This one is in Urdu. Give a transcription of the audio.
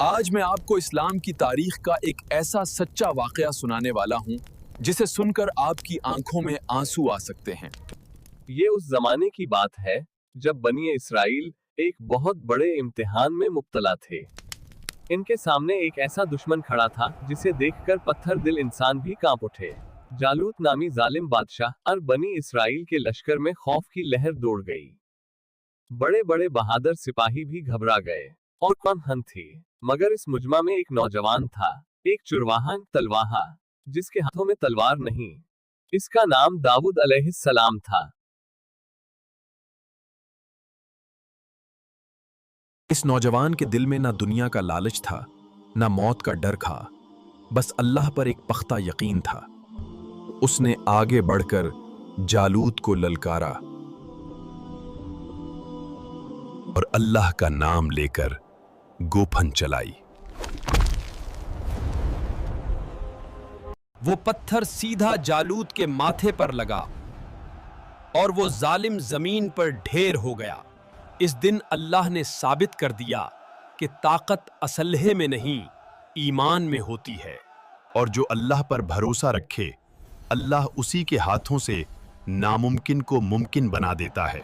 آج میں آپ کو اسلام کی تاریخ کا ایک ایسا سچا واقعہ سنانے والا ہوں جسے سن کر آپ کی آنکھوں میں آنسو آ سکتے ہیں۔ یہ اس زمانے کی بات ہے جب بنی اسرائیل ایک بہت بڑے امتحان میں مبتلا تھے۔ ان کے سامنے ایک ایسا دشمن کھڑا تھا جسے دیکھ کر پتھر دل انسان بھی کانپ اٹھے۔ جالوت نامی ظالم بادشاہ اور بنی اسرائیل کے لشکر میں خوف کی لہر دوڑ گئی۔ بڑے بڑے بہادر سپاہی بھی گھبرا گئے اور کون ہن تھی، مگر اس مجمع میں ایک نوجوان تھا، ایک چرواہا تلواہا جس کے ہاتھوں میں تلوار نہیں۔ اس کا نام داؤد علیہ السلام تھا۔ اس نوجوان کے دل میں نہ دنیا کا لالچ تھا، نہ موت کا ڈر تھا، بس اللہ پر ایک پختہ یقین تھا۔ اس نے آگے بڑھ کر جالوت کو للکارا اور اللہ کا نام لے کر گوپھن چلائی۔ وہ پتھر سیدھا جالوت کے ماتھے پر لگا اور وہ ظالم زمین پر ڈھیر ہو گیا۔ اس دن اللہ نے ثابت کر دیا کہ طاقت اسلحے میں نہیں، ایمان میں ہوتی ہے، اور جو اللہ پر بھروسہ رکھے، اللہ اسی کے ہاتھوں سے ناممکن کو ممکن بنا دیتا ہے۔